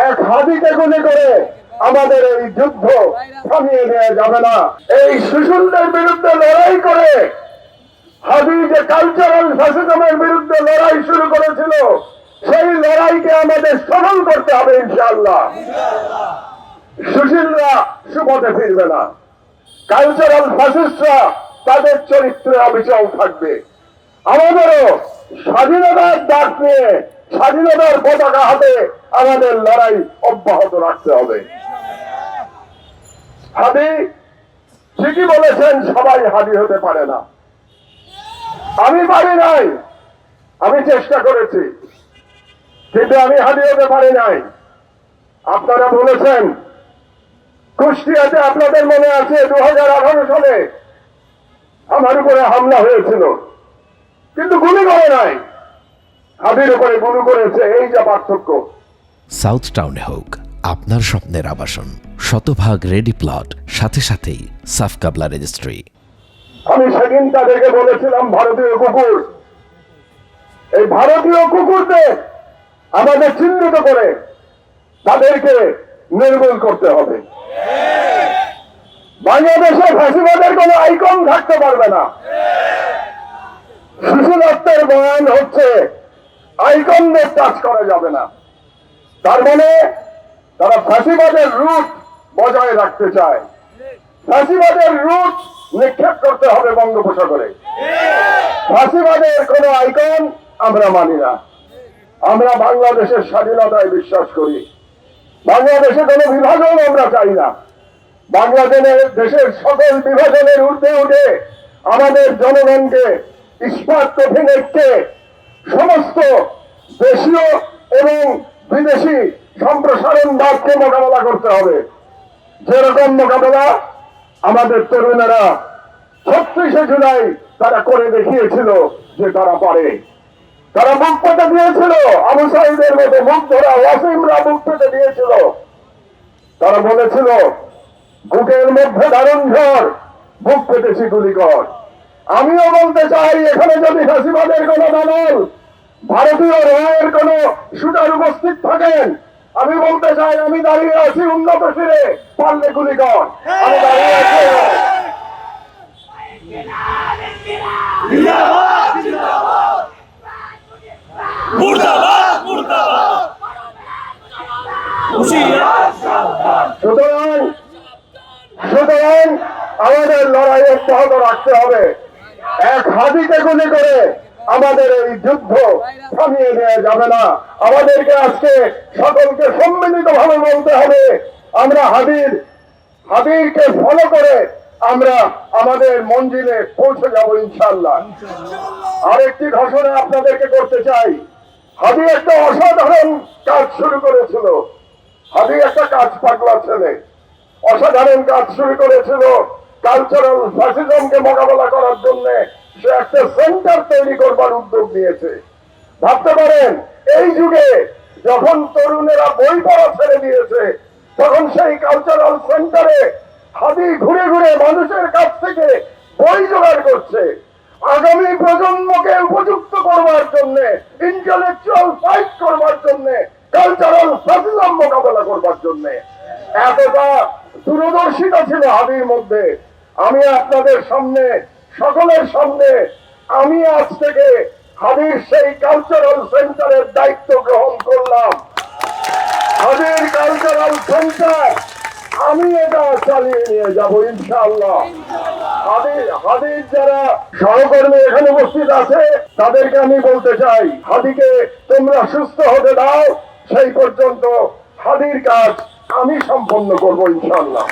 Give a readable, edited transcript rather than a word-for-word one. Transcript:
এক হাদিকে গুলি করে আমাদের এই যুদ্ধ থামিয়ে দেওয়া যাবে না। এই সুশীলদের বিরুদ্ধে লড়াই করে হাদি যে কালচারাল ফ্যাসিজমের বিরুদ্ধে লড়াই শুরু করেছিল, সেই লড়াইকে আমাদের সফল করতে হবে ইনশাআল্লাহ। সুশীলরা সুপথে ফিরবে না, কালচারাল ফ্যাসিস্টরা তাদের চরিত্রে অবিচল থাকবে। আমাদেরও স্বাধীনতার ডাক নিয়ে স্বাধীনতার পতাকা হাতে আমাদের লড়াই অব্যাহত রাখতে হবে। হাদি ঠিকই বলেছেন, সবাই হাদি হতে পারে না। আমি পারি নাই, আমি চেষ্টা করেছি, কিন্তু আমি হাদি হতে পারি নাই। আপনারা বলেছেন কুষ্টিয়াতে, আপনাদের মনে আছে 2018 সালে আমার উপরে হামলা হয়েছিল, কিন্তু গুলি করে নাই, হাদির উপরে গুলি করেছে। এই যে পার্থক্য। সাউথ টাউনে হোক আপনার স্বপ্নের আবাসন, শতভাগ রেডি প্লট, সাথে সাথেই সাফ কাবলা রেজিস্ট্রি। আমি সেদিন তাদেরকে বলেছিলাম, ভারতীয় কুকুর, এই ভারতীয় কুকুরদের আমাদের চিহ্নিত করে তাদেরকে নির্মূল করতে হবে। বাংলাদেশে ফ্যাসিবাদের কোন আইকন থাকতে পারবে না। সুশীলত্বের বয়ান হচ্ছে আইকনদের টাচ করা যাবে না। তার মানে তারা ফ্যাসিবাদের রুট বজায় রাখতে চায়। ফ্যাসিবাদের রুট নিক্ষেপ করতে হবে বঙ্গোপসাগরে। ফ্যাসিবাদের কোন আইকন আমরা মানি না। আমরা বাংলাদেশের স্বাধীনতায় বিশ্বাস করি। বাংলাদেশে কোন বিভাজন আমরা চাই না। বাংলাদেশের সকল বিভাজনের ঊর্ধ্বে উঠে আমাদের জনগণকে ইস্পাত অভিনয়কে সমস্ত দেশীয় এবং বিদেশি সম্প্রসারণবাদকে মোকাবেলা করতে হবে। যেরকম মোকাবেলা আমাদের তরুণেরা 36শে জুলাই তারা করে দেখিয়েছিল যে তারা পারে। তারা মুখ পেতে দিয়েছিল, আবু সাঈদের মতো মুখ ধরা ওয়াসিমরা মুখ পেতে দিয়েছিল। তারা বলেছিল বুকের মধ্যে দারুণ ঝড়, বুক পেতেছি গুলি কর। আমিও বলতে চাই, এখানে যদি ফ্যাসিবাদের কোন দালাল, ভারতীয় রয়ের কোন শুটার উপস্থিত থাকেন, আমি বলতে চাই আমি দাঁড়িয়ে আছি উন্নত শিরে, পারলে গুলি কর। আমি দাঁড়িয়ে আছি। সুতরাং আমাদের লড়াই অব্যাহত রাখতে হবে। এক হাদিকে গুলি করে আমাদের এই যুদ্ধ থামিয়ে দেওয়া যাবে না। আমাদেরকে আজকে সকলকে সম্মিলিত ভাবে বলতে হবে, আমরা হাদিরকে ফলো করে আমরা আমাদের মঞ্জিলে পৌঁছে যাব ইনশাআল্লাহ। আরেকটি ঘোষণা আপনাদেরকে করতে চাই। হাদি একটা অসাধারণ কাজ শুরু করেছিল। হাদি একটা কাজ পাগলা ছেলে, অসাধারণ কাজ শুরু করেছিল। কালচারাল ফ্যাসিজমকে মোকাবেলা করার জন্য সে একটা সেন্টার তৈরি করবার উদ্যোগ নিয়েছে। ভাবতে পারেন, এই যুগে যখন তরুণেরা বই পড়া ছেড়ে দিয়েছে, তখন সেই কালচারাল সেন্টারে হাদি ঘুরে ঘুরে মানুষের কাছ থেকে বই জোগাড় করছে। আগামী প্রজন্মকে উপযুক্ত করবার জন্য, ইন্টেলেকচুয়াল ফাইট করবার জন্য, কালচারাল ফ্যাসিজম মোকাবেলা করবার জন্য এতটা দূরদর্শিতা ছিল হাদির মধ্যে। আমি আপনাদের সামনে, সকলের সামনে, আমি আজ থেকে হাদির সেই কালচারাল সেন্টারের দায়িত্ব গ্রহণ করলাম। হাদির কালচারাল সেন্টার আমি এটা চালিয়ে নিয়ে যাব ইনশাআল্লাহ। হাদির যারা সহকর্মী এখানে উপস্থিত আছে, তাদেরকে আমি বলতে চাই, হাদিকে তোমরা সুস্থ হতে দাও, সেই পর্যন্ত হাদির কাজ আমি সম্পন্ন করবো ইনশাআল্লাহ।